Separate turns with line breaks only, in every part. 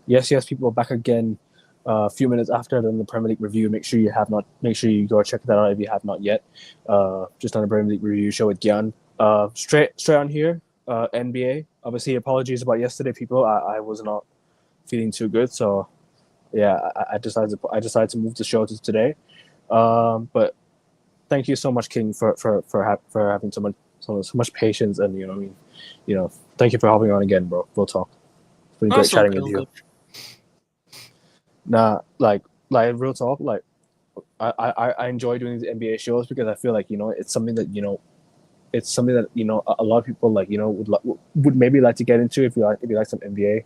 Yes, people are back again. A few minutes after the Premier League review. Make sure you have not. Make sure you go check that out if you have not yet. Just on the Premier League review show with Gian. Straight on here. NBA. Obviously, apologies about yesterday, people. I was not feeling too good, so yeah, I decided to move the show to today. But thank you so much, King, for having so much patience, and I mean, thank you for hopping on again, bro. We'll talk. It's been great
That's all
chatting
good,
with
all
you.
good.
Nah, like real talk, like I enjoy doing these NBA shows because I feel like it's something that a lot of people would maybe like to get into if you like some NBA,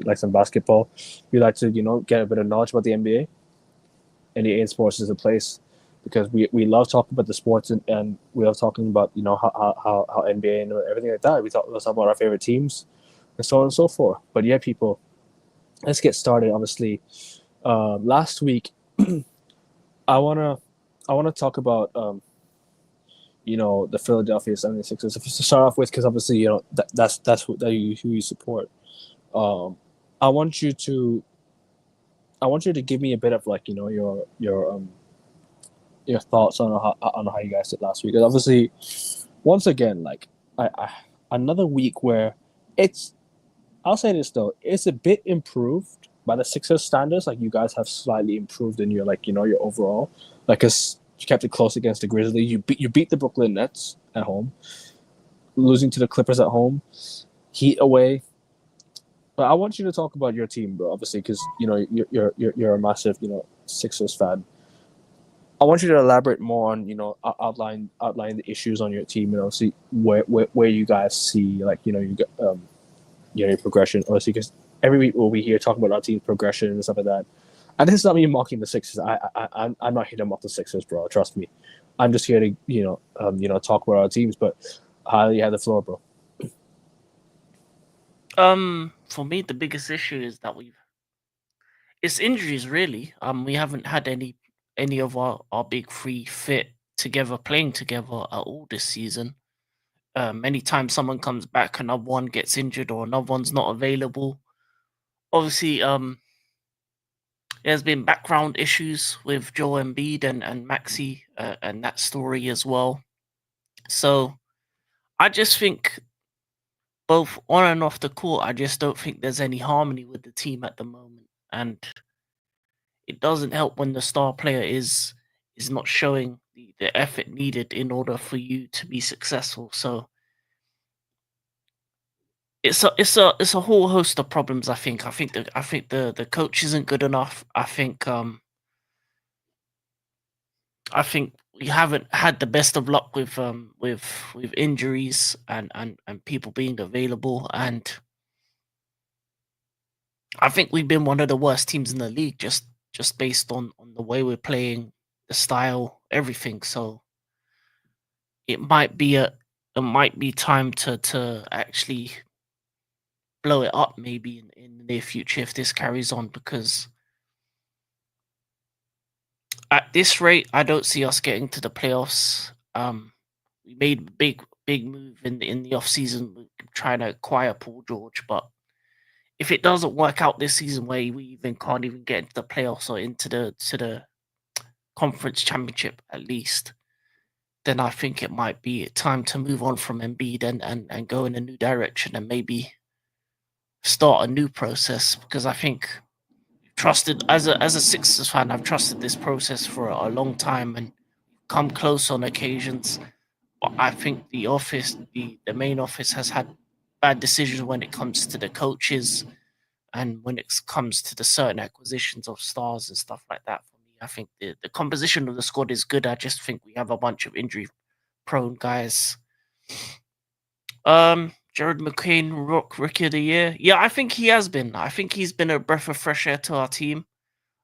like some basketball. If you like to get a bit of knowledge about the NBA, and the in sports is a place because we love talking about the sports, and we love talking about how NBA and everything like that. Let's talk about our favorite teams and so on and so forth. But yeah, people, let's get started. Obviously, last week I wanna I wanna talk about the Philadelphia 76ers to start off with, because obviously that's who you support. Um, I want you to I want you to give me a bit of your thoughts on how you guys did last week. Because obviously, once again, I another week where it's I'll say this though, it's a bit improved by the Sixers standards. Like, you guys have slightly improved in your overall, because you kept it close against the Grizzlies. You beat the Brooklyn Nets at home, losing to the Clippers at home, Heat away. But I want you to talk about your team, bro. Obviously, because you're a massive Sixers fan. I want you to elaborate more on outline the issues on your team, and see where you guys see, you got your progression. Obviously, because every week we'll be here talking about our team's progression and stuff like that. And this is not me mocking the Sixers. I'm not here to mock the Sixers, bro. Trust me. I'm just here to talk about our teams. But you have the floor, bro.
For me, the biggest issue is that it's injuries really. We haven't had any of our big three fit together, playing together at all this season. Anytime someone comes back, another one gets injured or another one's not available. Obviously, there's been background issues with Joel Embiid and Maxi, and that story as well. So I just think both on and off the court, I just don't think there's any harmony with the team at the moment, and it doesn't help when the star player is not showing the effort needed in order for you to be successful. So it's a whole host of problems. I think the coach isn't good enough. I think we haven't had the best of luck with injuries and people being available, and I think we've been one of the worst teams in the league just based on the way we're playing, the style, everything. So it might be it might be time to actually blow it up maybe in the near future if this carries on, because at this rate I don't see us getting to the playoffs. We made a big move in the off season trying to acquire Paul George, but if it doesn't work out this season where we even can't even get into the playoffs or into the conference championship at least, then I think it might be time to move on from Embiid and go in a new direction and maybe start a new process, because I think trusted as a Sixers fan, I've trusted this process for a long time and come close on occasions. But I think the main office has had bad decisions when it comes to the coaches and when it comes to the certain acquisitions of stars and stuff like that. For me, I think the composition of the squad is good. I just think we have a bunch of injury prone guys. Jared McCain, Rookie of the Year. Yeah, I think he has been. I think he's been a breath of fresh air to our team.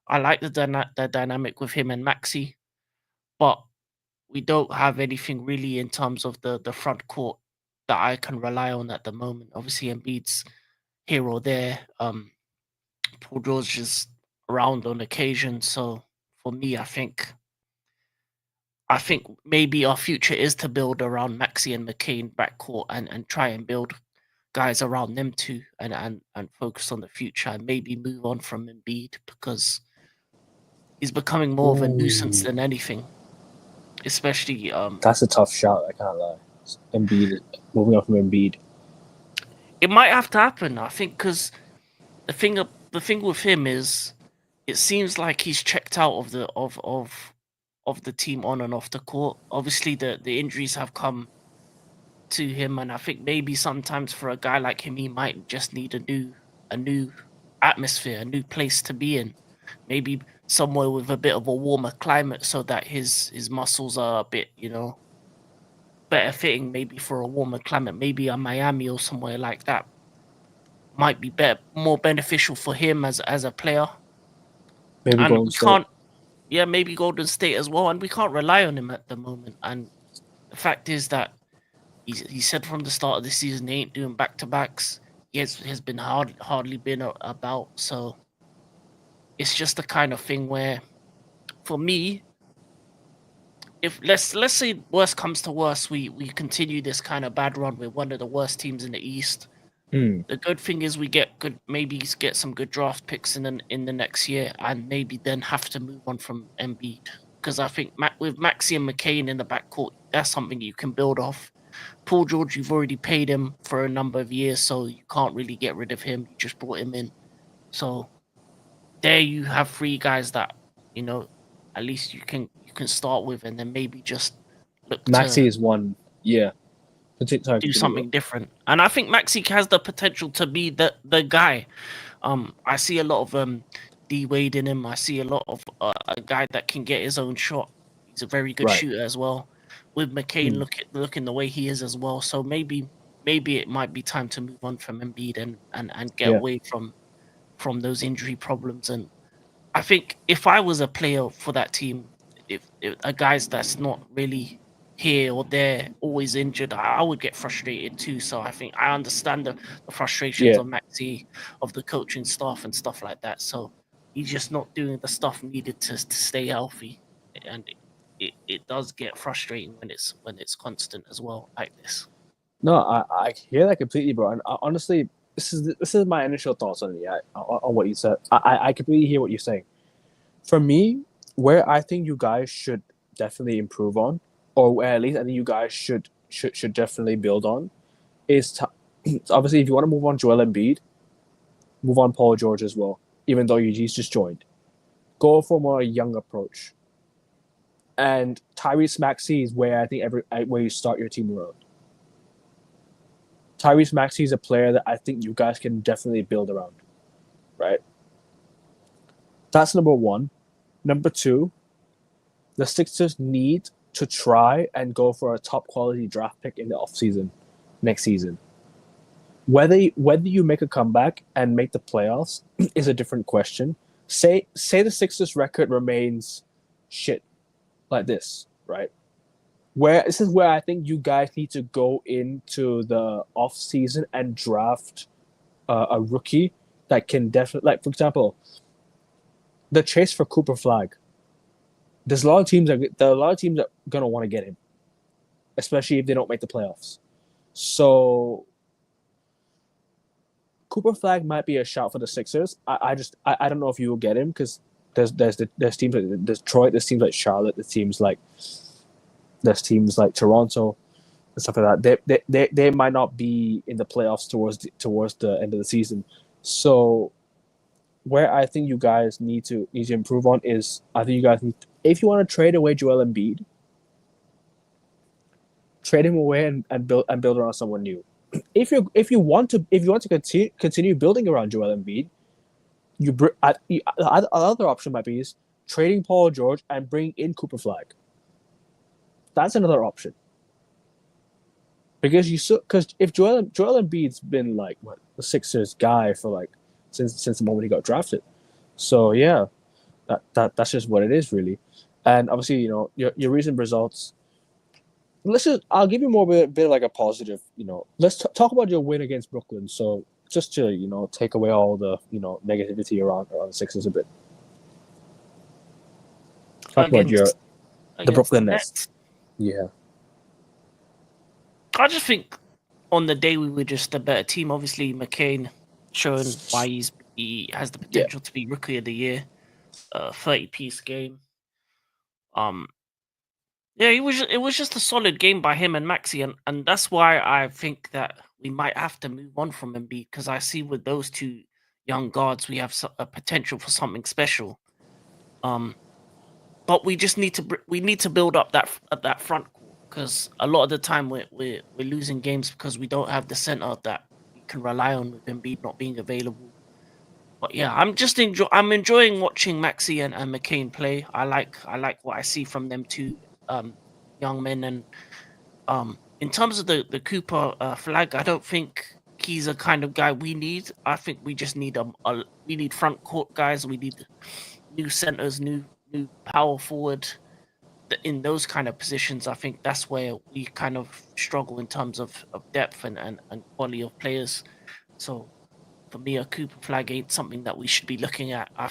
I like the dynamic with him and Maxi, but we don't have anything really in terms of the front court that I can rely on at the moment. Obviously, Embiid's here or there. Paul George is around on occasion. So for me, I think maybe our future is to build around Maxi and McCain backcourt and try and build guys around them too, and focus on the future and maybe move on from Embiid because he's becoming more of a nuisance
Ooh,
than anything. Especially,
that's a tough shot. I can't lie. Embiid, moving on from Embiid.
it might have to happen. I think because the thing with him is, it seems like he's checked out of the team on and off the court. Obviously, the injuries have come to him, and I think maybe sometimes for a guy like him, he might just need a new atmosphere, a new place to be in. Maybe somewhere with a bit of a warmer climate, so that his muscles are a bit, better fitting. Maybe for a warmer climate, maybe a Miami or somewhere like that might be better, more beneficial for him as a player.
Maybe
And
Golden
we
State.
can't, yeah, maybe Golden State as well, and we can't rely on him at the moment. And the fact is that he said from the start of the season he ain't doing back to backs. He has been hardly been about. So it's just the kind of thing where, for me, if let's say worst comes to worst, we continue this kind of bad run with one of the worst teams in the East.
Hmm.
The good thing is we get good, maybe get some good draft picks in the next year, and maybe then have to move on from Embiid, because I think with Maxi and McCain in the backcourt, that's something you can build off. Paul George, you've already paid him for a number of years, so you can't really get rid of him. You just brought him in, so there you have three guys that you know at least you can start with, and then maybe just look
Maxi
to
is one. Yeah. Sorry,
do
continue, bro.
something different. And I think Maxi has the potential to be the guy. I see a lot of D Wade in him. I see a lot of a guy that can get his own shot. He's a very good
Right.
shooter as well. With McCain
Hmm.
looking the way he is as well. So maybe it might be time to move on from Embiid and get
Yeah.
away from those injury problems. And I think if I was a player for that team, if a guy's that's not really here or there, always injured, I would get frustrated too. So I think I understand the frustrations
Yeah.
of Maxi, of the coaching staff and stuff like that. So he's just not doing the stuff needed to stay healthy, and it does get frustrating when it's constant as well like this.
No, I hear that completely, bro. And honestly, this is my initial thoughts on it. On what you said. I completely hear what you're saying. For me, where I think you guys should definitely improve on, or where at least I think you guys should definitely build on, is obviously if you want to move on Joel Embiid, move on Paul George as well. Even though he's just joined, go for more a young approach. And Tyrese Maxey is where I think where you start your team around. Tyrese Maxey is a player that I think you guys can definitely build around, right? That's number one. Number two, the Sixers need to try and go for a top quality draft pick in the offseason next season. Whether you make a comeback and make the playoffs is a different question. Say the Sixers record remains shit like this, right? Where this is where I think you guys need to go into the off season and draft a rookie that can definitely, like for example, the chase for Cooper Flag. There's a lot of teams that are gonna want to get him, especially if they don't make the playoffs. So Cooper Flag might be a shout for the Sixers. I don't know if you will get him because there's teams like Detroit, there's teams like Charlotte, there's teams like Toronto and stuff like that. They might not be in the playoffs towards the end of the season. So where I think you guys need to improve on is I think you guys need, if you want to trade away Joel Embiid, trade him away and build around someone new. If you want to continue building around Joel Embiid, another option might be is trading Paul George and bring in Cooper Flag. That's another option. Because if Joel Embiid's been like what the Sixers guy for like since the moment he got drafted, so yeah, that's just what it is really, and obviously your recent results. I'll give you more bit like a positive. Let's talk about your win against Brooklyn. So just to take away all the negativity around the Sixers a bit. Talk about
Against
the
against the
Brooklyn Nets.
Nets,
Yeah.
I just think on the day we were just a better team. Obviously, McCain showing why he has the potential to be Rookie of the Year, 30-piece game. Yeah, it was just a solid game by him and Maxi, and that's why I think that we might have to move on from Embiid, because I see with those two young guards we have a potential for something special. But we just need to build up that front court, because a lot of the time we're losing games because we don't have the center that we can rely on with Embiid not being available. But yeah, I'm enjoying watching Maxi and McCain play. I like what I see from them two young men. And in terms of the Cooper flag, I don't think he's a kind of guy we need. I think we just need we need front court guys. We need new centers, new power forward. In those kind of positions, I think that's where we kind of struggle in terms of depth and quality of players. So for me, a Cooper flag ain't something that we should be looking at. I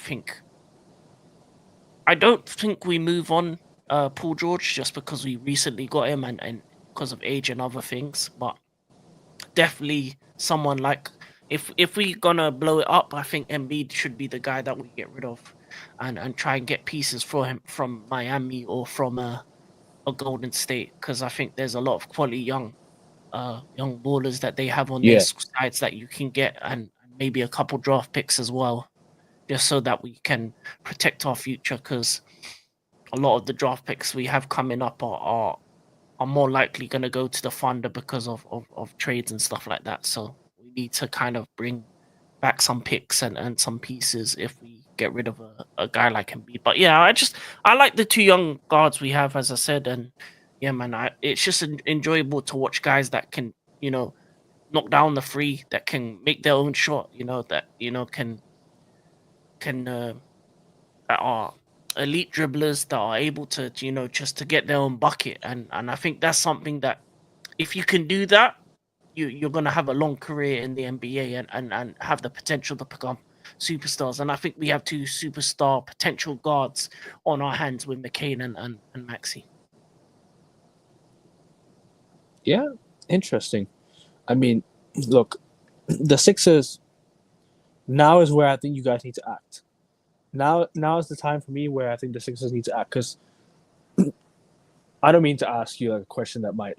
don't think we move on Paul George just because we recently got him and because of age and other things, but definitely someone like, if we gonna blow it up, I think Embiid should be the guy that we get rid of, and try and get pieces for him from Miami or from a Golden State, because I think there's a lot of quality young ballers that they have on their sides that you can get, and maybe a couple draft picks as well, just so that we can protect our future, because a lot of the draft picks we have coming up are more likely going to go to the funder because of trades and stuff like that. So we need to kind of bring back some picks and some pieces if we get rid of a guy like Embiid. But yeah, I like the two young guards we have, as I said, and yeah, man, it's just enjoyable to watch guys that can, knock down the free, that can make their own shot, that can that are elite dribblers, that are able to, just to get their own bucket, and I think that's something that if you can do that, you're going to have a long career in the NBA and have the potential to become superstars. And I think we have two superstar potential guards on our hands with McCain and Maxi.
Yeah, interesting. I mean, look, the Sixers, now is where I think you guys need to act. Now is the time for me where I think the Sixers need to act, because I don't mean to ask you a question that might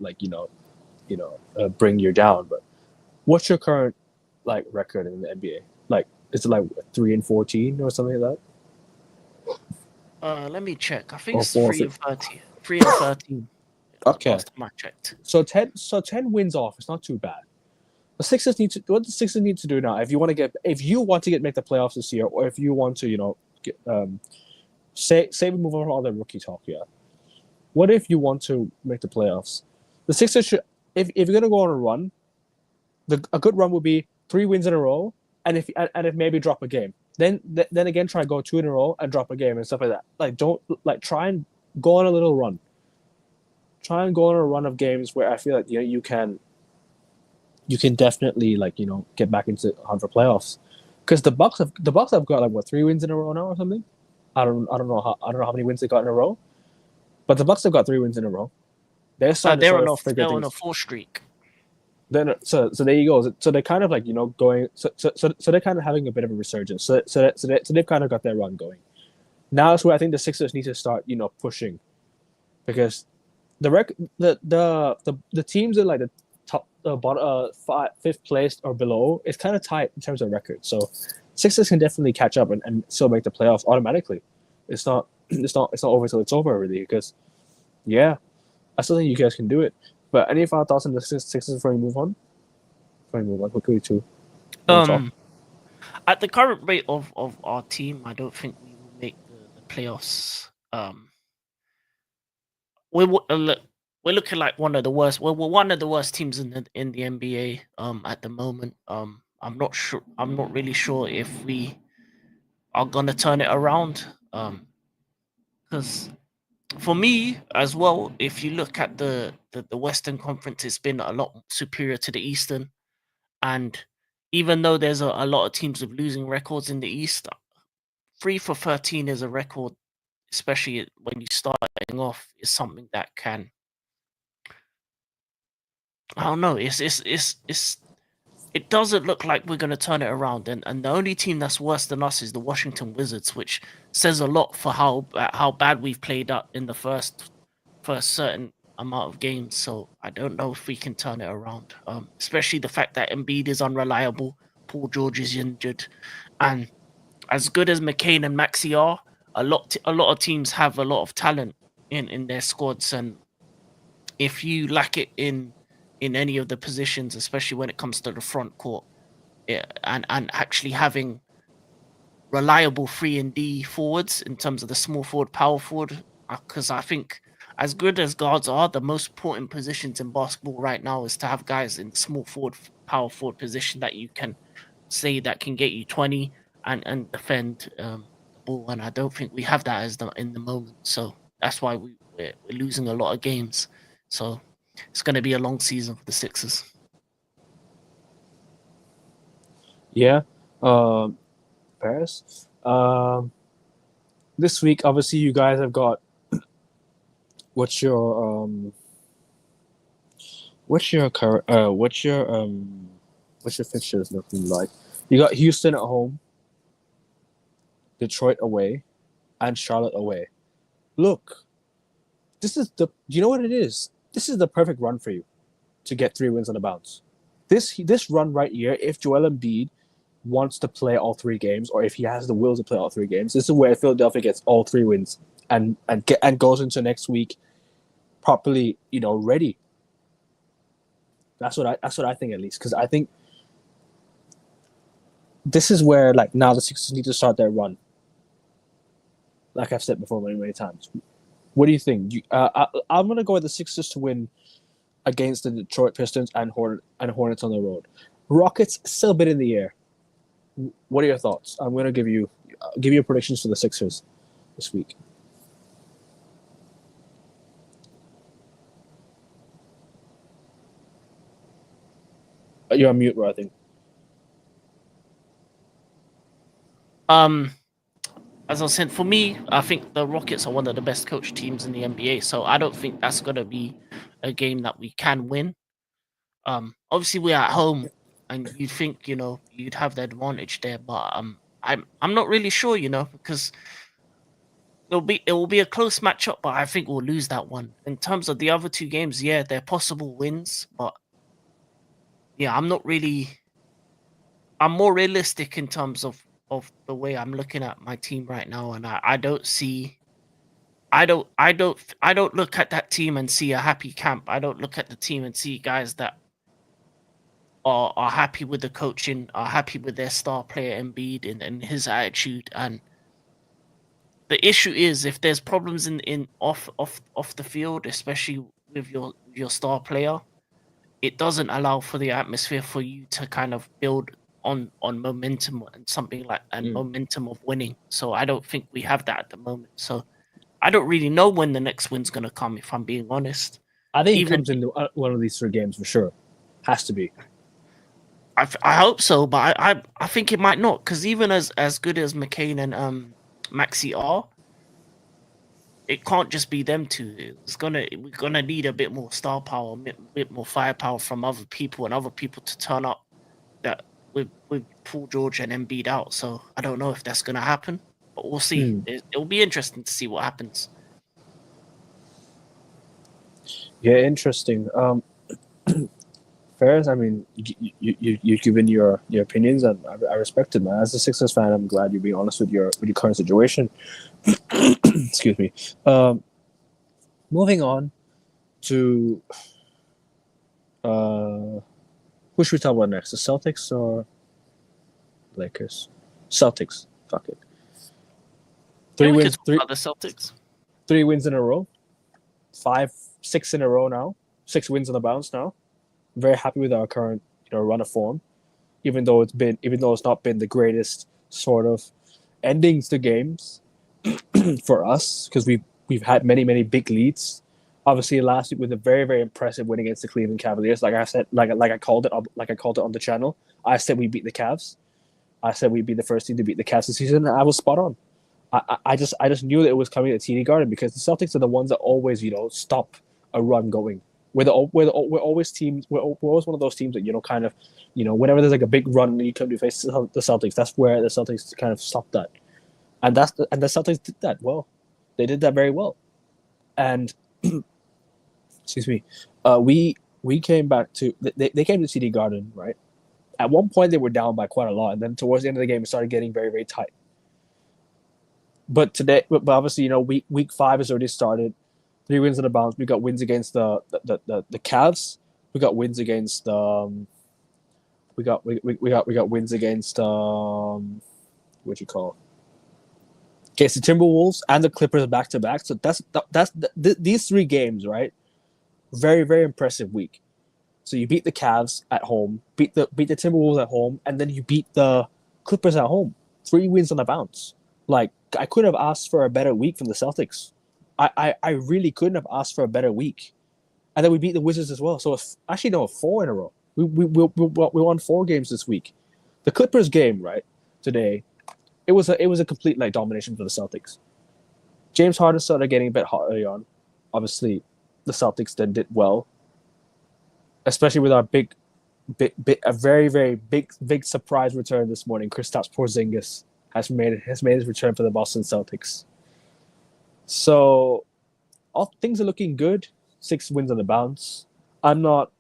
bring you down, but what's your current record in the NBA? Like, is it 3-14 or something like
Let me check. I think
that? Or
it's
4-13?
3-13.
Okay.
Last time I checked.
So 10 wins off. It's not too bad. The Sixers need to. What the Sixers need to do now, if you want to make the playoffs this year, or if you want to, say we move on from all the rookie talk, yeah. What if you want to make the playoffs? The Sixers should, if you're gonna go on a run, a good run would be 3 wins in a row, and if maybe drop a game, then again try to go 2 in a row and drop a game and stuff like that. Try and go on a little run. Try and go on a run of games where I feel like you can definitely get back into hunt for playoffs, because the Bucks have got 3 wins in a row now or something. I don't know how many wins they got in a row, but the Bucks have got 3 wins in a row. They're
on a 4 streak.
Then so there you go. So they're kind of going. So they're kind of having a bit of a resurgence. So they've kind of got their run going. Now is where I think the Sixers need to start pushing, because the teams in the top bottom 5th place or below is kind of tight in terms of record. So Sixers can definitely catch up and still make the playoffs automatically. It's not over till it's over, really, because yeah, I still think you guys can do it. But any final thoughts on the Sixers before we move on? Quickly to
at the current rate of our team, I don't think we will make the playoffs. We're looking like one of the worst. We're one of the worst teams in the NBA at the moment. I'm not sure. I'm not really sure if we are gonna turn it around. Because for me as well, if you look at the Western Conference, it's been a lot superior to the Eastern. And even though there's a lot of teams with losing records in the East, 3-13 is a record, especially when you starting off, is something that can I don't know. It doesn't look like we're going to turn it around, and the only team that's worse than us is the Washington Wizards, which says a lot for how bad we've played up in the first certain amount of games. So I don't know if we can turn it around. Especially the fact that Embiid is unreliable, Paul George is injured, and as good as McCain and Maxi are, a lot of teams have a lot of talent in their squads, and if you lack it in any of the positions, especially when it comes to the front court, and actually having reliable 3 and D forwards in terms of the small forward, power forward, because I think as good as guards are, the most important positions in basketball right now is to have guys in the small forward, power forward position that you can say that can get you 20 and defend the ball. And I don't think we have that in the moment. So that's why we're losing a lot of games. So it's going to be a long season for the Sixers.
Yeah. Paris. This week, obviously, you guys have got what's your current what's your fixtures looking like? You got Houston at home, Detroit away, and Charlotte away. Look, you know what it is? This is the perfect run for you to get 3 wins on the bounce. This run right here, if Joel Embiid wants to play all 3 games, or if he has the will to play all 3 games, this is where Philadelphia gets all 3 wins and goes into next week properly, ready. That's what I think, at least, because I think this is where, like, now the Sixers need to start their run. Like I've said before many times. What do you think? I'm gonna go with the Sixers to win against the Detroit Pistons and Hornets on the road. Rockets still a bit in the air. What are your thoughts? I'm gonna give you predictions for the Sixers this week. You're on mute, bro, I think.
As I was saying, for me, I think the Rockets are one of the best coached teams in the NBA. So I don't think that's gonna be a game that we can win. Obviously we're at home, and you'd think you'd have the advantage there, but I'm not really sure, because it will be a close matchup, but I think we'll lose that one. In terms of the other 2 games, yeah, they're possible wins, but yeah, I'm more realistic in terms of the way I'm looking at my team right now, and I don't look at that team and see a happy camp. I don't look at the team and see guys that are happy with the coaching, are happy with their star player Embiid and his attitude. And the issue is, if there's problems in off the field, especially with your star player, it doesn't allow for the atmosphere for you to kind of build on momentum and momentum of winning. So I don't think we have that at the moment. So I don't really know when the next win's going to come, if I'm being honest.
I think it comes in one of these 3 games for sure. Has to be.
I hope so, but I think it might not, because even as good as McCain and Maxi are, it can't just be them 2. We're gonna need a bit more star power, a bit more firepower from other people, and other people to turn up that with Paul George and Embiid out. So I don't know if that's gonna happen, but we'll see. It'll be interesting to see what happens.
Yeah, interesting. Ferris, I mean, you've given your opinions, and I respect it, man. As a Sixers fan, I'm glad you're being honest with your current situation. Excuse me. Moving on to who should we talk about next? The Celtics or Lakers? Celtics. Fuck it. 3 wins.
The Celtics.
3 wins in a row. 6 in a row now. 6 wins on the bounce now. Very happy with our current run of form, even though it's not been the greatest sort of endings to games for us, because we've had many big leads. Obviously, last week with a very, very impressive win against the Cleveland Cavaliers. Like I said, like I called it on the channel. I said we beat the Cavs. I said we'd be the first team to beat the Cavs this season, and I was spot on. I just knew that it was coming at TD Garden, because the Celtics are the ones that always stop a run going. we're always teams. We're always one of those teams that kind of, whenever there's like a big run and you come to face the Celtics, that's where the Celtics kind of stop that, and the Celtics did that well. They did that very well, and excuse me, we came back to they came to TD Garden, right? At one point they were down by quite a lot, and then towards the end of the game it started getting very, very tight. But obviously, week 5 has already started. 3 wins in a bounce. We got wins against the Cavs. We got wins against we got wins against what you call against the Timberwolves and the Clippers back to back. So these 3 games, right? Very, very impressive week. So you beat the Cavs at home, beat the Timberwolves at home, and then you beat the Clippers at home. 3 wins on a bounce. Like, I couldn't have asked for a better week from the Celtics. I really couldn't have asked for a better week. And then we beat the Wizards as well. So actually, no, 4 in a row. We won 4 games this week. The Clippers game, right, today, it was a complete like domination for the Celtics. James Harden started getting a bit hot early on. Obviously, the Celtics then did well, especially with our a very, very big surprise return this morning. Kristaps Porzingis has made his return for the Boston Celtics. So all things are looking good. 6 wins on the bounce. I'm not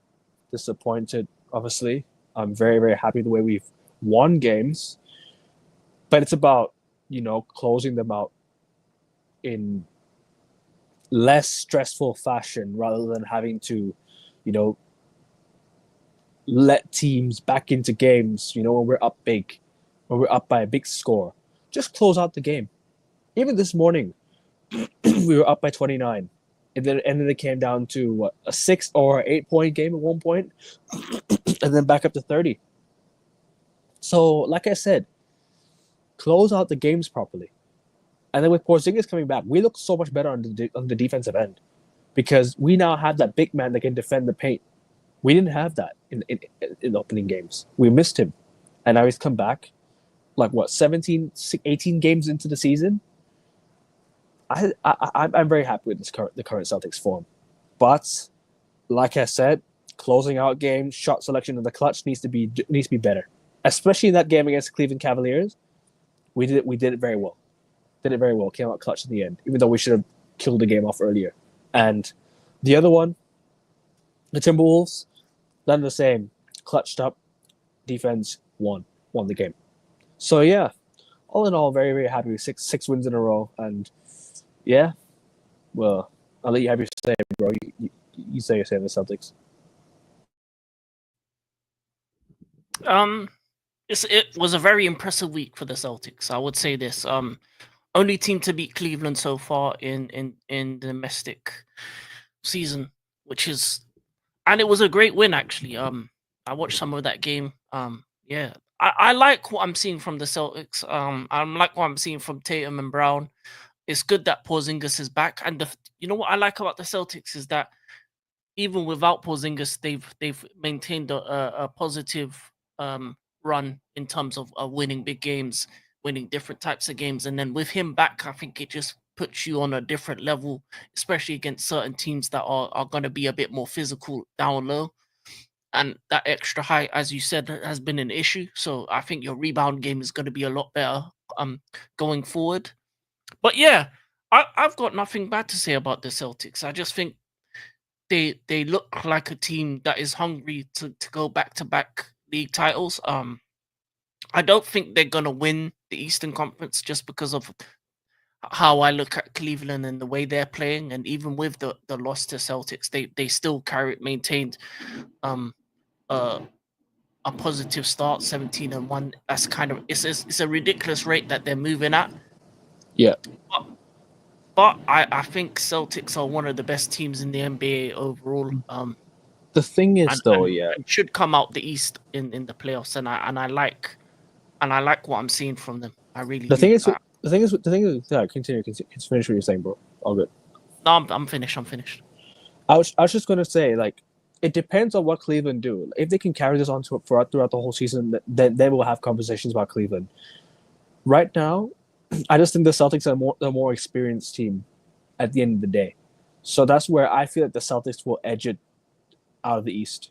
disappointed, obviously. I'm very, very happy the way we've won games. But it's about, closing them out in less stressful fashion rather than having to, let teams back into games, when we're up big, when we're up by a big score. Just close out the game. Even this morning, we were up by 29. And then it came down to a 6 or 8 point game at one point, and then back up to 30. So, like I said, close out the games properly. And then with Porzingis coming back, we look so much better on the defensive end because we now have that big man that can defend the paint. We didn't have that in the opening games. We missed him. And now he's come back, 17, 18 games into the season. I'm very happy with the current Celtics form. But, like I said, closing out games, shot selection in the clutch needs to be better. Especially in that game against the Cleveland Cavaliers, we did it very well. Came out clutch in the end, even though we should have killed the game off earlier. And the other one, the Timberwolves, done the same. Clutched up, defense won the game. So yeah, all in all, very, very happy with six wins in a row. And yeah, well, I'll let you have your say, bro. You say your say on the Celtics.
It was a very impressive week for the Celtics. I would say this. Only team to beat Cleveland so far in the domestic season, and it was a great win actually. I watched some of that game. Yeah, I like what I'm seeing from the Celtics. I like what I'm seeing from Tatum and Brown. It's good that Porzingis is back, and you know what I like about the Celtics is that even without Porzingis, they've maintained a positive run in terms of winning big games, winning different types of games, and then with him back, I think it just puts you on a different level, especially against certain teams that are going to be a bit more physical down low. And that extra height, as you said, has been an issue. So I think your rebound game is going to be a lot better going forward. But yeah, I've got nothing bad to say about the Celtics. I just think they look like a team that is hungry to go back-to-back league titles. I don't think they're going to win the Eastern Conference just because of how I look at Cleveland and the way they're playing. And even with the loss to Celtics, they still maintained a positive start, 17-1. That's kind of it's a ridiculous rate that they're moving at.
Yeah.
But I think Celtics are one of the best teams in the NBA overall.
The thing is,
and should come out the East in the playoffs, and I like what I'm seeing from them. I really.
The thing is, yeah. Continue. Finish what you're saying, bro. All good.
No, I'm finished.
I was just gonna say, it depends on what Cleveland do. If they can carry this on throughout the whole season, then we'll have conversations about Cleveland. Right now, I just think the Celtics are the more experienced team at the end of the day. So that's where I feel like the Celtics will edge it out of the East.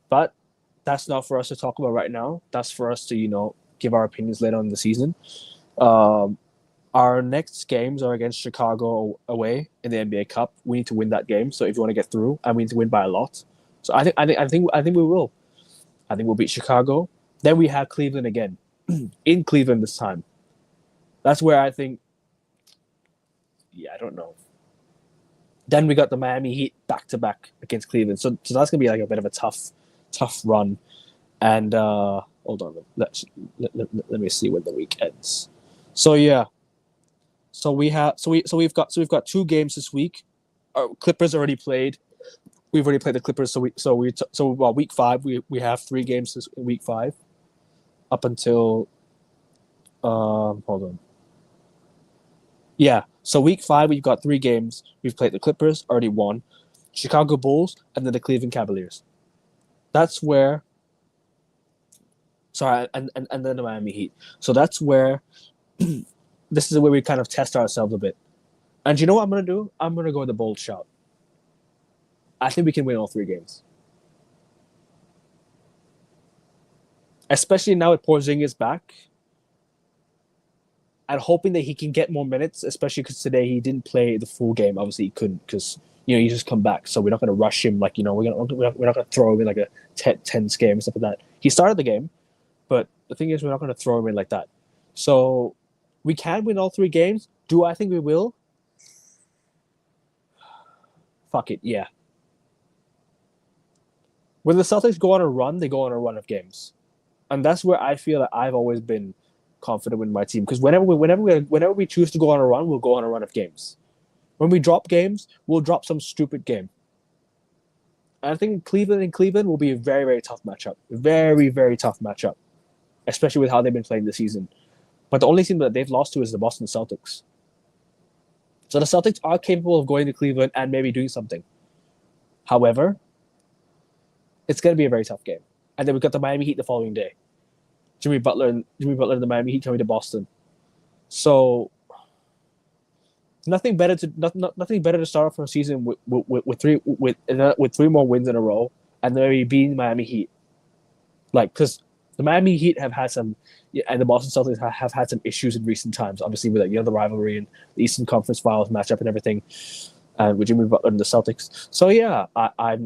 But that's not for us to talk about right now. That's for us to give our opinions later on in the season. Our next games are against Chicago away in the NBA Cup. We need to win that game. So if you want to get through, and we need to win by a lot. So I think we will. I think we'll beat Chicago. Then we have Cleveland again, in Cleveland this time. That's where I think. Yeah, I don't know. Then we got the Miami Heat back to back against Cleveland. So that's gonna be like a bit of a tough run. And hold on, let me see when the week ends. So yeah. So we've got 2 games this week. Clippers already played. We've already played the Clippers. So week 5 we have 3 games this week 5, up until hold on. Yeah. So week 5 we've got 3 games. We've played the Clippers, already won, Chicago Bulls, and then the Cleveland Cavaliers. That's where. Sorry, and then the Miami Heat. So that's where. This is where we kind of test ourselves a bit. And you know what I'm going to do? I'm going to go with the bold shot. I think we can win all 3 games. Especially now with Porzingis back. And hoping that he can get more minutes, especially because today he didn't play the full game. Obviously, he couldn't because, he just come back. So we're not going to rush him. Like, we're not going to throw him in like a tense game and stuff like that. He started the game, but the thing is we're not going to throw him in like that. So we can win all 3 games. Do I think we will? Fuck it, yeah. When the Celtics go on a run, they go on a run of games. And that's where I feel that I've always been confident with my team. Because whenever we choose to go on a run, we'll go on a run of games. When we drop games, we'll drop some stupid game. And I think Cleveland will be a very, very tough matchup. Very, very tough matchup. Especially with how they've been playing this season. But the only team that they've lost to is the Boston Celtics. So the Celtics are capable of going to Cleveland and maybe doing something. However, it's going to be a very tough game. And then we've got the Miami Heat the following day. Jimmy Butler and the Miami Heat coming to Boston. So nothing better to start off a season with 3 more wins in a row, and then maybe beating Miami Heat. Like, because the Miami Heat have had some, and the Boston Celtics have had some issues in recent times. Obviously, with the rivalry and the Eastern Conference Finals matchup and everything, and with Jimmy Butler and the Celtics. So yeah, I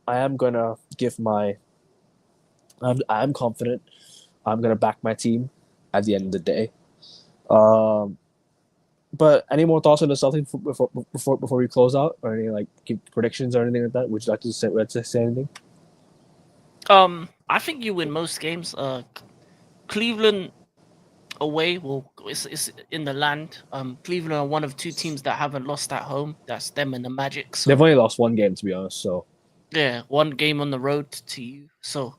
am gonna give my. I'm confident. I'm gonna back my team at the end of the day. But any more thoughts on the Celtics before we close out, or any give predictions or anything like that? Would you like to say anything?
I think you win most games. Cleveland away, it's in the land. Cleveland are one of 2 teams that haven't lost at home. That's them and the Magic. So
they've only lost 1 game, to be honest. So
yeah, 1 game on the road to you. So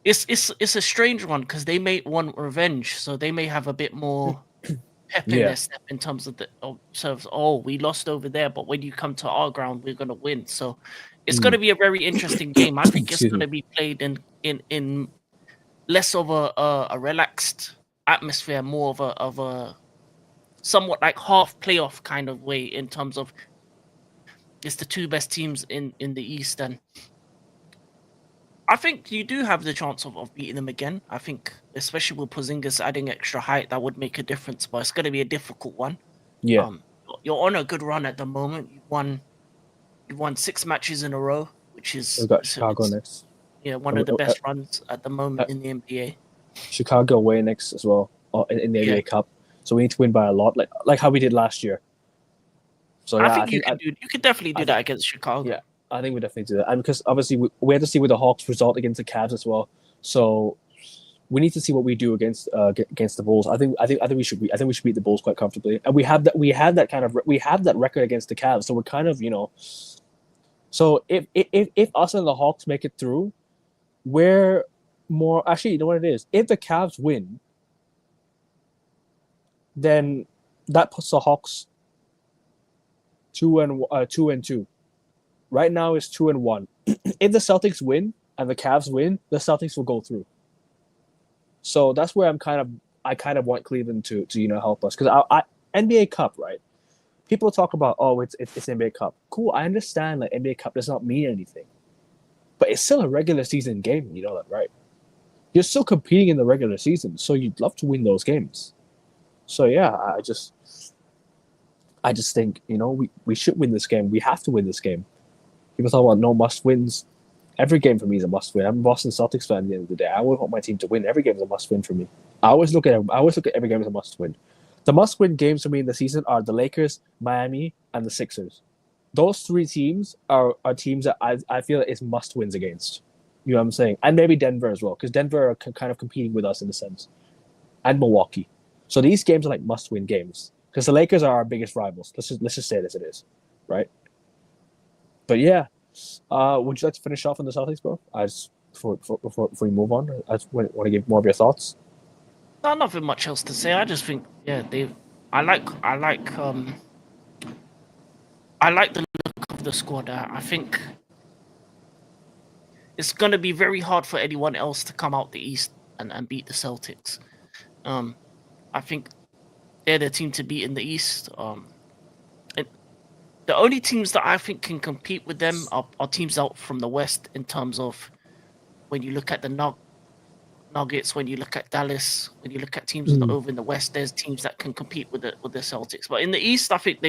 it's a strange one because they may want revenge. So they may have a bit more pep in their step in terms of we lost over there, but when you come to our ground, we're gonna win. So it's going to be a very interesting game. I think it's going to be played in less of a relaxed atmosphere, more of a somewhat like half playoff kind of way in terms of it's the 2 best teams in the East, and I think you do have the chance of beating them again. I think, especially with Porzingis adding extra height, that would make a difference, but it's going to be a difficult one.
Yeah.
You're on a good run at the moment. You've won 6 matches in a row, which is
we've got Chicago next.
Yeah, one of the best runs at the moment in the NBA.
Chicago away next as well in the NBA Cup. So we need to win by a lot, like how we did last year. So
yeah, I think you can definitely do that against Chicago.
Yeah, I think we definitely do that, and because obviously we have to see with the Hawks result against the Cavs as well. So we need to see what we do against the Bulls. I think we should beat the Bulls quite comfortably, and we have that record against the Cavs. So we're kind of So if us and the Hawks make it through, we're more actually. You know what it is? If the Cavs win, then that puts the Hawks 2-2. Right now it's 2-1. If the Celtics win and the Cavs win, the Celtics will go through. So that's where I kind of want Cleveland to help us, because I NBA Cup, right? people talk about, oh, it's NBA Cup. Cool, I understand like NBA Cup does not mean anything, but it's still a regular season game. You know that, right? You're still competing in the regular season, so you'd love to win those games. So yeah, I just think we should win this game. We have to win this game. People talk about no must wins. Every game for me is a must win. I'm a Boston Celtics fan at the end of the day. I always want my team to win. Every game is a must win for me. I always look at every game as a must win. The must win games for me in the season are the Lakers, Miami, and the Sixers. Those three teams are teams that I feel is must wins against. You know what I'm saying? And maybe Denver as well, because Denver are kind of competing with us in a sense, and Milwaukee. So these games are like must win games because the Lakers are our biggest rivals. Let's just say it as it is, right? But yeah, would you like to finish off on the Celtics, bro? I just before we move on, I just want to give more of your thoughts.
No, nothing much else to say. I just think, yeah, they. I like the look of the squad. I think it's going to be very hard for anyone else to come out the East and beat the Celtics. I think they're the team to beat in the East. And the only teams that I think can compete with them are teams out from the West in terms of when you look at the Nuggets, when you look at Dallas, when you look at teams over in the West, there's teams that can compete with the Celtics. But in the East, I think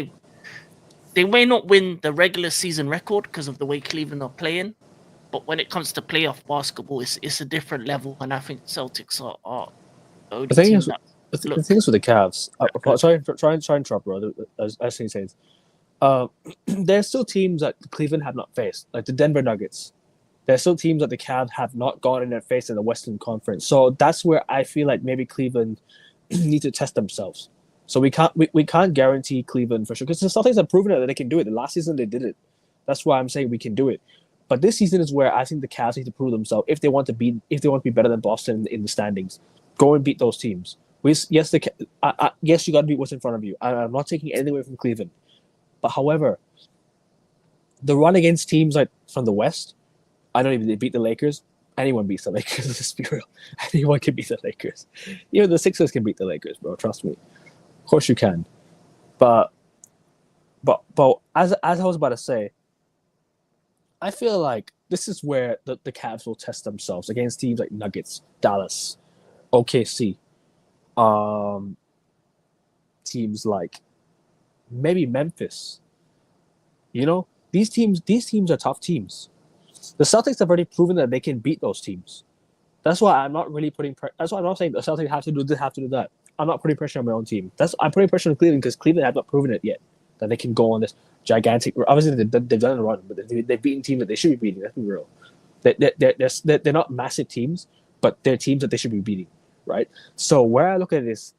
they may not win the regular season record because of the way Cleveland are playing. But when it comes to playoff basketball, it's a different level, and I think Celtics are the only team that
the thing is with the Cavs. Try and interrupt, bro. As he says, there's still teams that Cleveland have not faced, like the Denver Nuggets. There's still teams that the Cavs have not gone in and faced in the Western Conference. So that's where I feel like maybe Cleveland need to test themselves. So we can't guarantee Cleveland for sure because the Celtics have proven that they can do it. The last season they did it. That's why I'm saying we can do it. But this season is where I think the Cavs need to prove themselves if they want to be better than Boston in the standings. Go and beat those teams. Yes, you got to beat what's in front of you. I'm not taking anything away from Cleveland, but however, the run against teams like from the West, I don't even they beat the Lakers. Anyone beats the Lakers. Let's be real. Anyone can beat the Lakers. Even the Sixers can beat the Lakers, bro. Trust me. Of course you can. But as I was about to say, I feel like this is where the Cavs will test themselves against teams like Nuggets, Dallas, OKC, teams like maybe Memphis. You know, these teams are tough teams. The Celtics have already proven that they can beat those teams. That's why I'm not really putting. That's why I'm not saying the Celtics have to do this, have to do that. I'm not putting pressure on my own team. I'm putting pressure on Cleveland because Cleveland have not proven it yet that they can go on this gigantic. Obviously, they've done a run, but they've beaten teams that they should be beating. Let's be real. They're not massive teams, but they're teams that they should be beating, right? So where I look at it is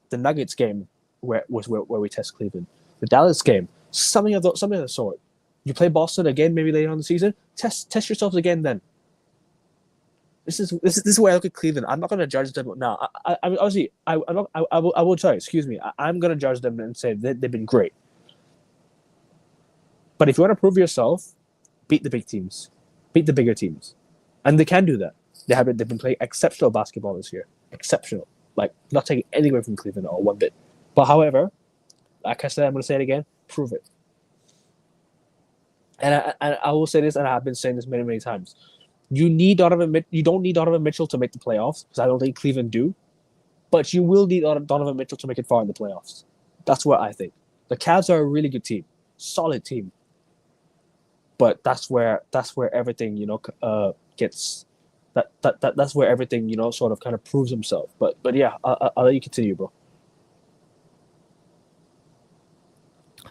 the Nuggets game where we test Cleveland, the Dallas game, something of the sort. You play Boston again, maybe later on the season. Test yourselves again then. This is where I look at Cleveland. I'm not going to judge them now. I will try. Excuse me. I'm going to judge them and say they've been great. But if you want to prove yourself, beat the big teams, beat the bigger teams, and they can do that. They've been playing exceptional basketball this year. Exceptional, like not taking anything away from Cleveland or one bit. But however, like I said, I'm going to say it again. Prove it. And I will say this, and I've been saying this many times. You don't need Donovan Mitchell to make the playoffs because I don't think Cleveland do, but you will need Donovan Mitchell to make it far in the playoffs. That's what I think. The Cavs are a really good team, solid team, but that's where everything gets that's where everything sort of kind of proves himself. But yeah, I'll let you continue, bro.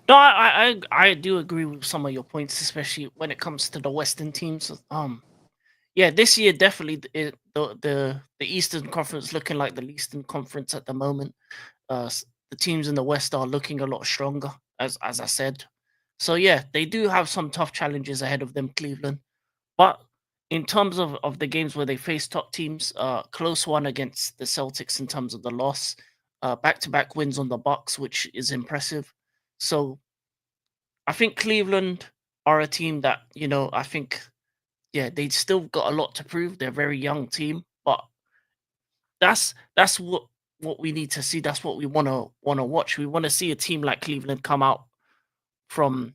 No, I do agree with some of your points, especially when it comes to the Western teams. Yeah, this year definitely the Eastern Conference looking like the Eastern Conference at the moment. The teams in the West are looking a lot stronger, as I said. So yeah, they do have some tough challenges ahead of them, Cleveland. But in terms of the games where they face top teams, close one against the Celtics in terms of the loss, back-to-back wins on the Bucks, which is impressive. So I think Cleveland are a team that I think they still got a lot to prove. They're a very young team, but that's what we need to see. That's what we wanna watch. We want to see a team like Cleveland come out from,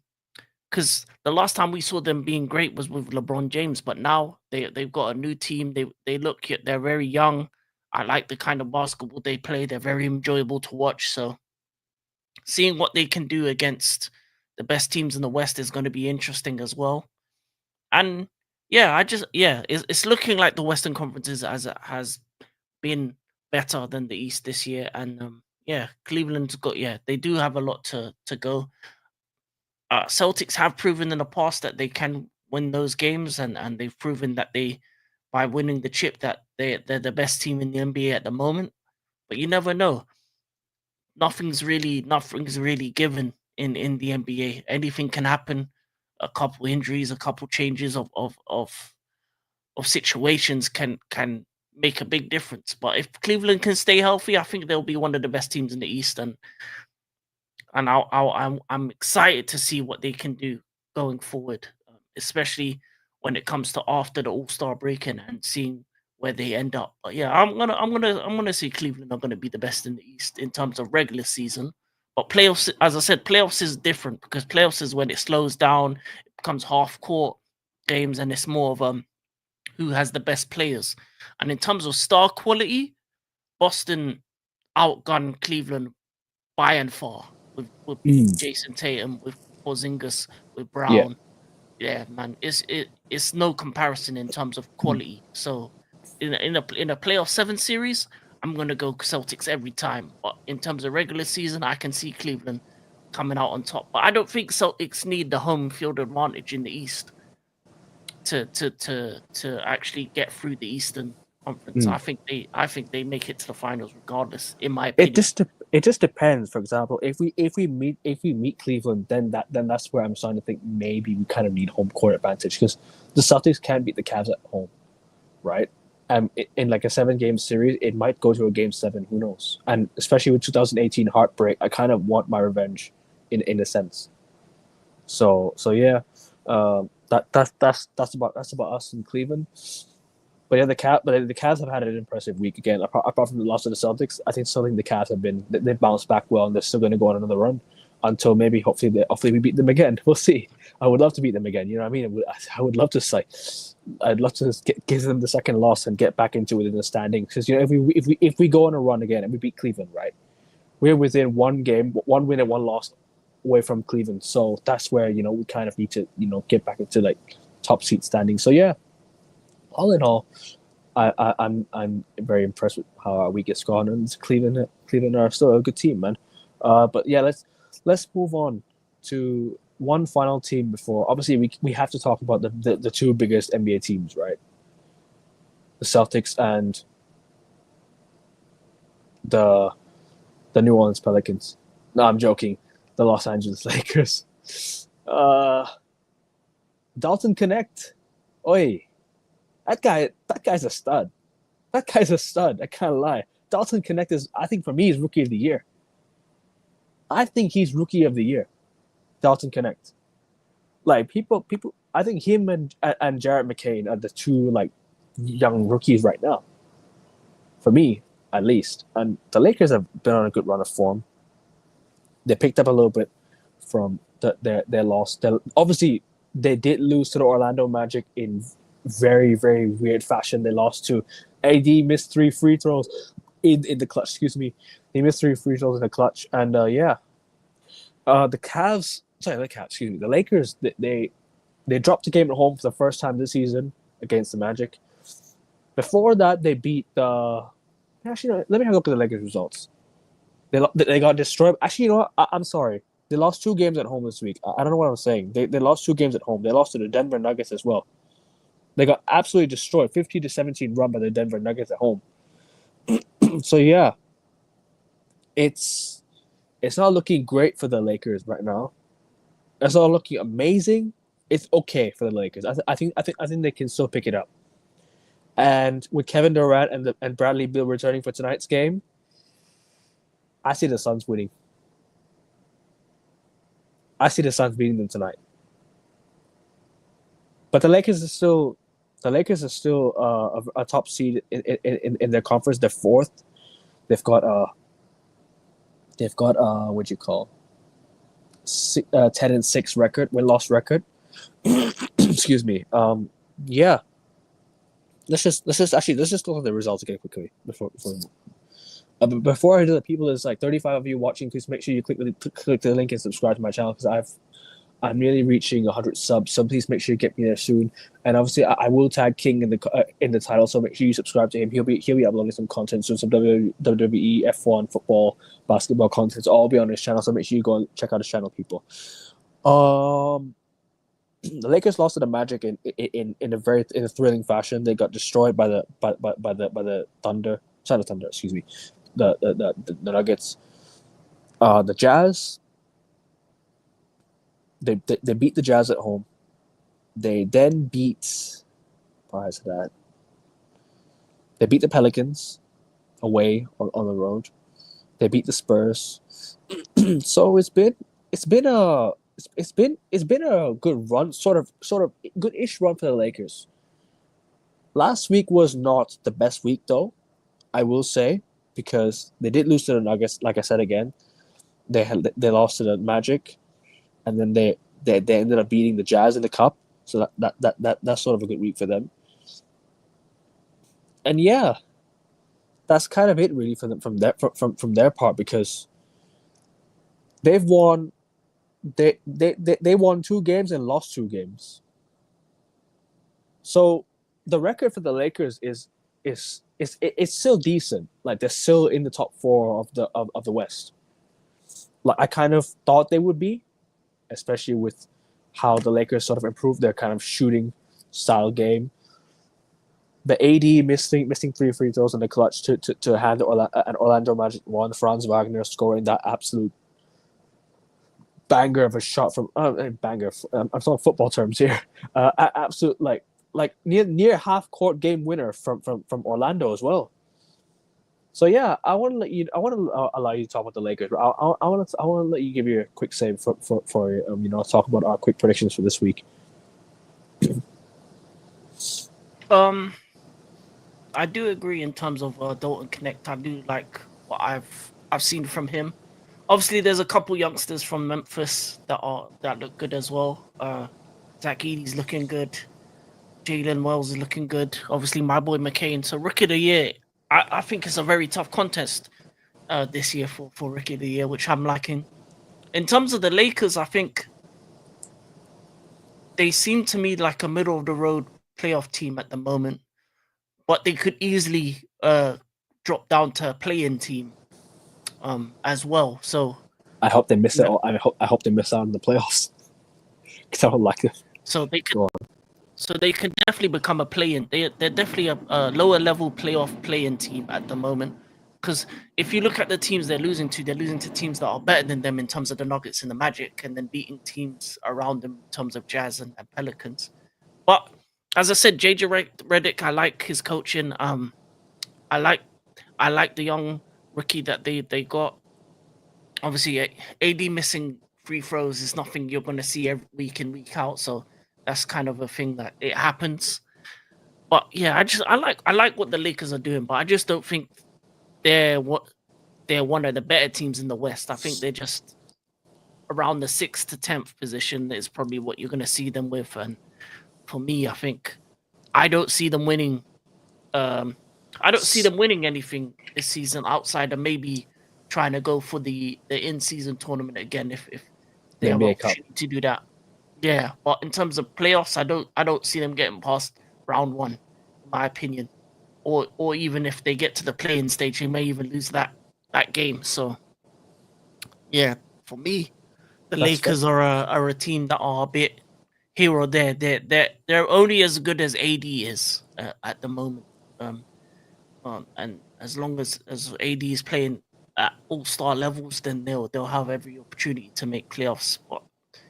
because the last time we saw them being great was with LeBron James, but now they've got a new team. They look they're very young. I like the kind of basketball they play. They're very enjoyable to watch. So seeing what they can do against the best teams in the West is going to be interesting as well. And yeah, it's looking like the Western Conference has been better than the East this year. And yeah, Cleveland's got, they do have a lot to go. Celtics have proven in the past that they can win those games, and they've proven that they, by winning the chip, that they're the best team in the NBA at the moment. But you never know. Nothing's really given in the NBA. Anything can happen. A couple injuries, a couple changes of situations can make a big difference. But if Cleveland can stay healthy, I think they'll be one of the best teams in the East, and I'm excited to see what they can do going forward, especially when it comes to after the All-Star break, and seeing where they end up. But yeah, I'm gonna say Cleveland are gonna be the best in the East in terms of regular season. But playoffs, as I said, playoffs is different, because playoffs is when it slows down, it becomes half court games, and it's more of who has the best players. And in terms of star quality, Boston outgunned Cleveland by and far, with
Mm.
Jason Tatum, with Porzingis, with
Yeah.
Brown. Yeah, man, it's no comparison in terms of quality. So in a playoff 7 series, I'm gonna go Celtics every time. But in terms of regular season, I can see Cleveland coming out on top. But I don't think Celtics need the home field advantage in the East to actually get through the Eastern Conference.
Mm.
I think they make it to the finals regardless, in my
It
opinion.
just it just depends. For example, if we meet Cleveland, then that's where I'm starting to think maybe we kind of need home court advantage, because the Celtics can't beat the Cavs at home, right? In like a 7 game series, it might go to a game 7. Who knows? And especially with 2018 heartbreak, I kind of want my revenge, in a sense. So yeah, that's about us in Cleveland. But yeah, the Cavs have had an impressive week again. Apart from the loss of the Celtics, I think something the Cavs have been, they bounced back well, and they're still going to go on another run until maybe hopefully we beat them again. We'll see. I would love to beat them again. You know what I mean? I would love to say, I'd love to give them the second loss and get back into it in the standings, because if we go on a run again and we beat Cleveland, right, we're within 1 game, 1 win and 1 loss away from Cleveland. So that's where we kind of need to get back into like top seat standing. So yeah, all in all, I'm very impressed with how our week has gone, and Cleveland are still a good team, man. But yeah, let's move on to one final team before. Obviously, we have to talk about the two biggest NBA teams, right? The Celtics and the the New Orleans Pelicans. No, I'm joking. The Los Angeles Lakers. Uh, Dalton Connect. Oi, that guy's a stud. That guy's a stud. I can't lie. Dalton Connect is, I think for me, is rookie of the year. I think he's rookie of the year. Dalton Connect. Like people. I think him and Jarrett McCain are the two like young rookies right now. For me, at least. And the Lakers have been on a good run of form. They picked up a little bit from their loss. Obviously, they did lose to the Orlando Magic in very, very weird fashion. They lost to AD, missed 3 free throws in the clutch. Excuse me, he missed 3 free throws in the clutch, and the Cavs. Sorry, the Cavs. Excuse me, the Lakers. They dropped a game at home for the first time this season against the Magic. Before that, they beat the. Actually, no, let me have a look at the Lakers results. They got destroyed. Actually, you know what? I'm sorry. They lost 2 games at home this week. I don't know what I'm saying. They lost 2 games at home. They lost to the Denver Nuggets as well. They got absolutely destroyed, 50-17 run by the Denver Nuggets at home. So yeah, it's not looking great for the Lakers right now. It's not looking amazing. It's okay for the Lakers. I think they can still pick it up. And with Kevin Durant and Bradley Beal returning for tonight's game, I see the Suns winning. I see the Suns beating them tonight. But the Lakers are still a top seed in their conference. They're fourth. They've got what you call 10-6 record, win-loss record. Excuse me. Yeah. Let's just look at the results again quickly before I do that. People, there's like 35 of you watching. Please make sure you click the link and subscribe to my channel because I'm nearly reaching 100 subs. So please make sure you get me there soon. And obviously, I will tag King in the title. So make sure you subscribe to him. He'll be uploading some content soon, some WWE, F1, football, basketball content. So all be on his channel. So make sure you go and check out his channel, people. The Lakers lost to the Magic in a thrilling fashion. They got destroyed by the Thunder. Sorry, the Thunder. Excuse me. The Nuggets. The Jazz. They beat the Jazz at home. They then beat. Prior to that, they beat the Pelicans away on the road. They beat the Spurs. So it's been a good run, sort of good-ish run for the Lakers. Last week was not the best week though, I will say, because they did lose to the Nuggets. Like I said again, they lost to the Magic, and then they ended up beating the Jazz in the Cup. So that's sort of a good week for them. And yeah, that's kind of it really for them from their part, because they've won. They won 2 games and lost 2 games. So the record for the Lakers is it's still decent. Like they're still in the top 4 of the West. Like I kind of thought they would be, especially with how the Lakers sort of improved their kind of shooting style game. The AD missing 3 free throws in the clutch to hand an Orlando Magic one. Franz Wagner scoring that absolute banger of a shot from banger. I'm talking football terms here. Absolute like near half court game winner from Orlando as well. So yeah, I want to allow you to talk about the Lakers. I want to let you give you a quick save for talk about our quick predictions for this week.
I do agree in terms of Dalton Connect. I do like what I've seen from him. Obviously, there's a couple youngsters from Memphis that look good as well. Zach Edey's looking good. Jalen Wells is looking good. Obviously, my boy McCain. So Rookie of the Year, I think it's a very tough contest this year for Rookie of the Year, which I'm liking. In terms of the Lakers, I think they seem to me like a middle of the road playoff team at the moment, but they could easily drop down to a play-in team as well. So
I hope they miss it. I hope they miss out on the playoffs because I don't like it.
So they could. So they could definitely become a play-in. They're definitely a lower level playoff play-in team at the moment. Because if you look at the teams they're losing to teams that are better than them in terms of the Nuggets and the Magic, and then beating teams around them in terms of Jazz and Pelicans. But as I said, JJ Redick, I like his coaching. I like the young rookie that they got. Obviously, AD missing free throws is nothing you're going to see every week in, week out. So that's kind of a thing that it happens. But yeah, I like what the Lakers are doing, but I just don't think they're one of the better teams in the West. I think they're just around the 6th to 10th position is probably what you're going to see them with. And for me, I think I don't see them winning. I don't see them winning anything this season outside of maybe trying to go for the in-season tournament again if they have an opportunity to do that. Yeah, but in terms of playoffs, I don't see them getting past round 1, in my opinion. Or even if they get to the play-in stage, they may even lose that game. So yeah, for me, the Lakers are a team that are a bit here or there. They're only as good as AD is at the moment. And as long as AD is playing at all-star levels, then they'll have every opportunity to make playoffs. But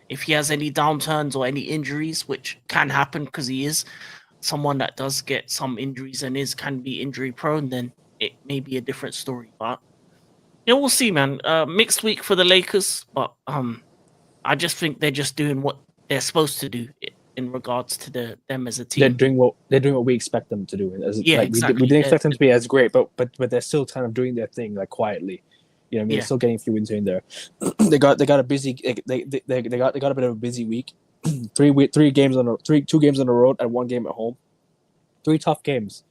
if he has any downturns or any injuries, which can happen because he is someone that does can be injury prone, then it may be a different story. But yeah, we'll see, man. Mixed week for the Lakers, but I just think they're just doing what they're supposed to do in regards to them as a
They're
team.
doing what we expect them to do.
Yeah,
Like we
exactly.
didn't expect them to be as great, but they're still kind of doing their thing like quietly. You know what I mean? They're
Yeah,
still getting a few wins in there. they got a busy they got a bit of a busy week. Two games on the road and one game at home. 3 tough games.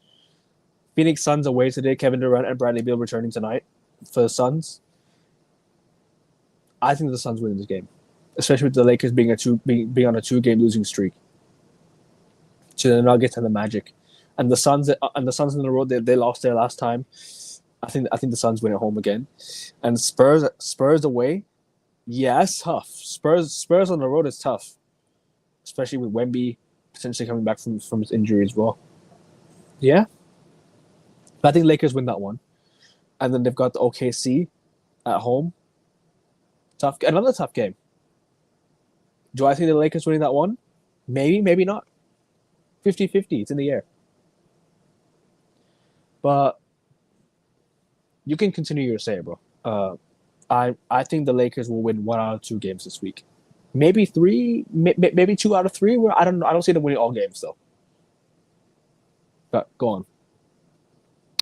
Phoenix Suns away today. Kevin Durant and Bradley Beal returning tonight for the Suns. I think the Suns win this game, especially with the Lakers being on a 2-game losing streak to the Nuggets and the Magic, and the Suns in the road they lost there last time. I think the Suns win at home again, and Spurs away. Yeah, it's tough. Spurs on the road is tough, especially with Wemby potentially coming back from his injury as well. Yeah, but I think Lakers win that one, and then they've got the OKC at home. Another tough game. Do I think the Lakers winning that one? Maybe, maybe not. 50-50. It's in the air. But you can continue your say, bro. I think the Lakers will win 1 out of 2 games this week. Maybe 3, maybe 2 out of 3. Where I don't know. I don't see them winning all games though. But go on.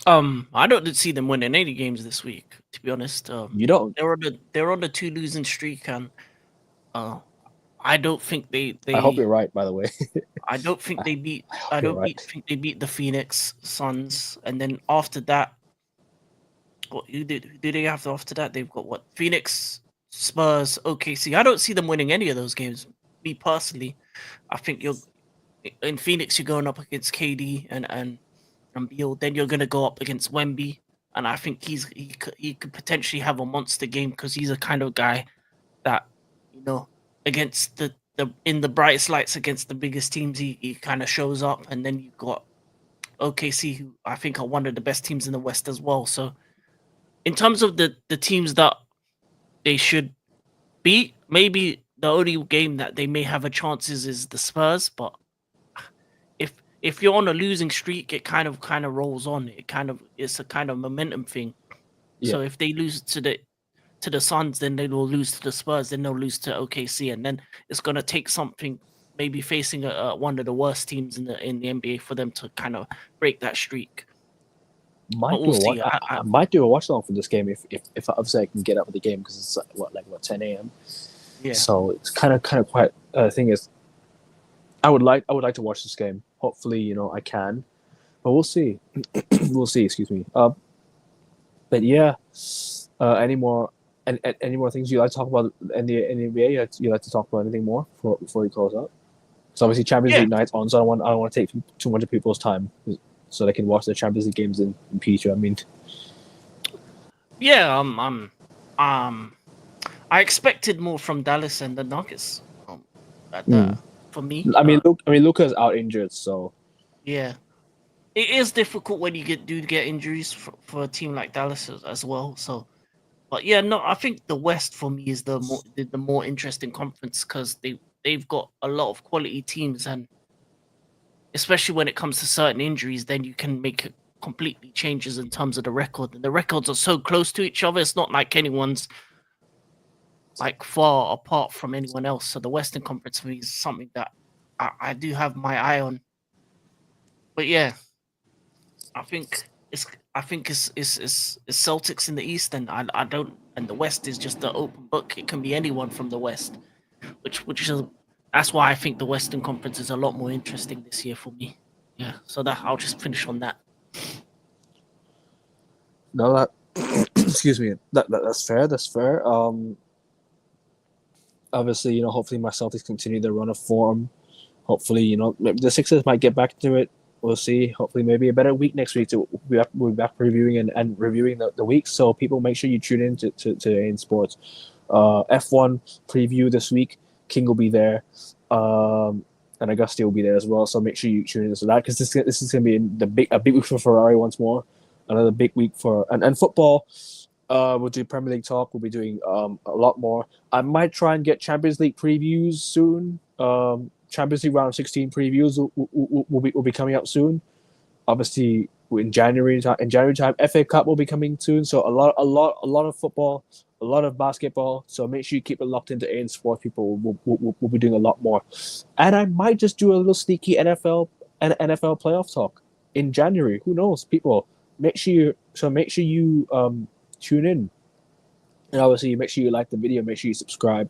I don't see them winning any games this week. To be honest,
You don't.
they're on the 2 losing streak, and I don't think they.
I hope you're right. By the way,
I don't think they beat.
I don't
think they beat the Phoenix Suns, and then after that, who do they have after that? They've got what? Phoenix, Spurs, OKC. I don't see them winning any of those games. Me personally, I think you're in Phoenix. You're going up against KD and Beal. Then you're going to go up against Wemby, and I think he could potentially have a monster game because he's a kind of guy that against the in the brightest lights against the biggest teams, he kind of shows up. And then you've got OKC, who I think are one of the best teams in the West as well. So in terms of the teams that they should beat, maybe the only game that they may have a chance is the Spurs. But if you're on a losing streak, it kind of rolls on. It's a kind of momentum thing. Yeah. So if they lose to the Suns, then they will lose to the Spurs, then they'll lose to OKC, and then it's gonna take something, maybe facing one of the worst teams in the NBA for them to kind of break that streak.
I might do a watch along for this game if obviously I can get up with the game because it's like 10 a.m.
Yeah.
So it's kind of quite. Thing is, I would like to watch this game. Hopefully, I can, but we'll see. We'll see. Excuse me. But yeah, any more things you'd like to talk about in the NBA? You like to talk about anything more before we close out? So obviously Champions League night's on, so I don't want to take too much of people's time, so they can watch the Champions League games in peace. I mean,
yeah, I expected more from Dallas and the Nuggets. For me,
I mean, Luka's out injured, so
yeah, it is difficult when you get injuries for a team like Dallas as well. So, but yeah, no, I think the West for me is the more interesting conference because they've got a lot of quality teams, and especially when it comes to certain injuries, then you can make completely changes in terms of the record. And the records are so close to each other; it's not like anyone's like far apart from anyone else. So the Western Conference for me is something that I do have my eye on. But yeah, I think it's Celtics in the East, and I don't, and the West is just the open book. It can be anyone from the West, which is that's why I think the Western Conference is a lot more interesting this year for me. Yeah, so that I'll just finish on that.
No, that excuse me. That's fair. That's fair. Obviously, hopefully my Celtics continue their run of form. Hopefully, the Sixers might get back to it. We'll see. Hopefully, maybe a better week next week. We'll be back reviewing and reviewing the week. So people, make sure you tune in to In Sports. F1 preview this week. King will be there, and Augusti will be there as well. So make sure you tune in to that because this is going to be a big week for Ferrari once more. Another big week for and football. We'll do Premier League talk. We'll be doing a lot more. I might try and get Champions League previews soon. Champions League round 16 previews will be coming out soon. Obviously, in January time. In January time, FA Cup will be coming soon. So a lot of football, a lot of basketball. So make sure you keep it locked into AN Sports. People will be doing a lot more, and I might just do a little sneaky NFL playoff talk in January. Who knows, people? Make sure you tune in, and obviously make sure you like the video. Make sure you subscribe.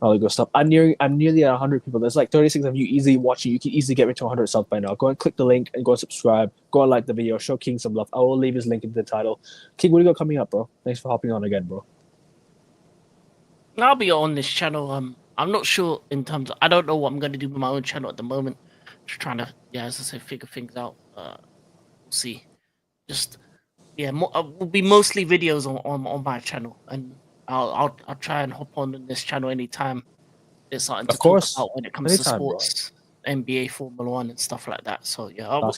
All the good stuff. I'm nearly at 100 people. There's like 36 of you easily watching. You can easily get me to 100 subs by now. Go and click the link and go and subscribe. Go and like the video. Show King some love. I will leave his link in the title. King, what do you got coming up, bro? Thanks for hopping on again, bro.
I'll be on this channel. I'm not sure in terms of, I don't know what I'm going to do with my own channel at the moment. Just trying to, as I say, figure things out. We'll see. Just, will be mostly videos on my channel, and I'll try and hop on this channel anytime there's something to talk about when it comes to sports, bro. NBA, Formula One, and stuff like that. So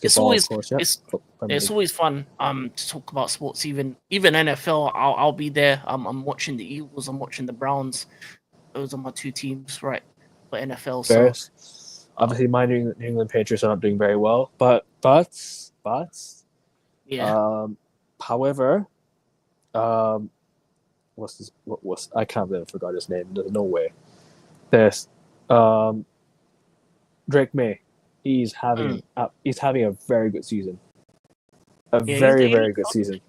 it's always it's always fun to talk about sports. Even NFL, I'll be there. I'm watching the Eagles. I'm watching the Browns. Those are my two teams, right? For NFL.
Bears. So obviously, my New England Patriots are not doing very well, but
yeah.
However, what's this? What's I can't believe I forgot his name. There's no way. There's Drake May. He's having a very good season. Very good season.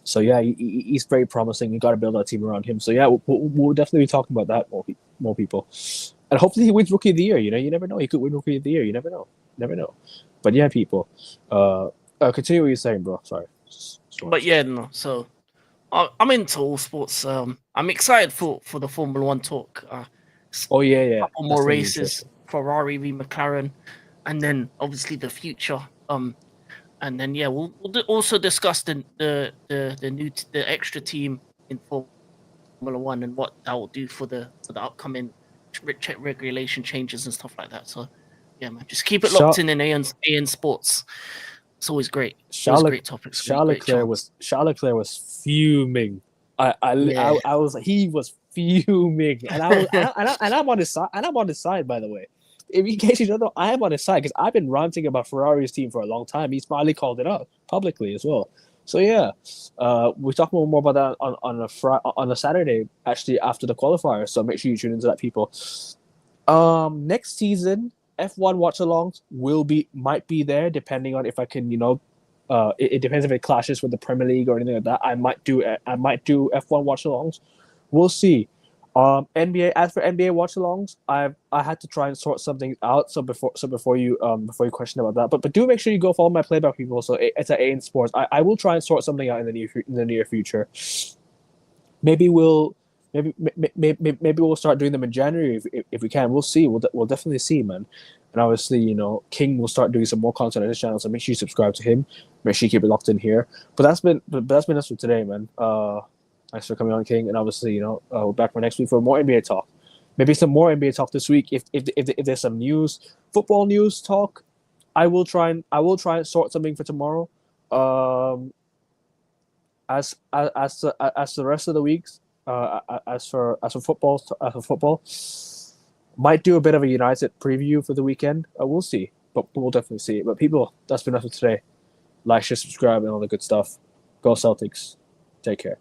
So yeah, he's very promising. You got to build our team around him. So yeah, we'll definitely be talking about that more people, and hopefully he wins Rookie of the Year. You never know. He could win Rookie of the Year. You never know. But yeah, people. Continue what you're saying, bro. Sorry.
But yeah, no. So I'm into all sports. I'm excited for the Formula One talk.
A
couple more races, Ferrari v McLaren, and then obviously the future. And then we'll also discuss the extra team in Formula One and what that will do for the upcoming regulation changes and stuff like that. So yeah, man, just keep it locked in AN Sports. It's always great. Great topics.
Charles Leclerc was fuming. He was fuming, and I'm on his side. And I'm on his side, by the way. In case you don't know, I am on his side because I've been ranting about Ferrari's team for a long time. He's finally called it out publicly as well. So yeah, we talk more about that on a Saturday, actually after the qualifier. So make sure you tune into that, people. Next season, F1 watch-alongs might be there, depending on if I can, it depends if it clashes with the Premier League or anything like that. I might do F1 watch-alongs. We'll see. NBA. As for NBA watch-alongs, I had to try and sort something out. So before you question about that, but do make sure you go follow my playback, people. So it's at AN Sports. I will try and sort something out in the near future. Maybe we'll start doing them in January if we can. We'll see. We'll definitely see, man. And obviously, King will start doing some more content on his channel. So make sure you subscribe to him. Make sure you keep it locked in here. But that's been us for today, man. Thanks for coming on, King. And obviously, we're back for next week for more NBA talk. Maybe some more NBA talk this week. If there's some football news talk, I will try and sort something for tomorrow. As the rest of the weeks, as for football, might do a bit of a United preview for the weekend. We'll see, but we'll definitely see. But people, that's been enough for today. Like, share, subscribe, and all the good stuff. Go Celtics. Take care.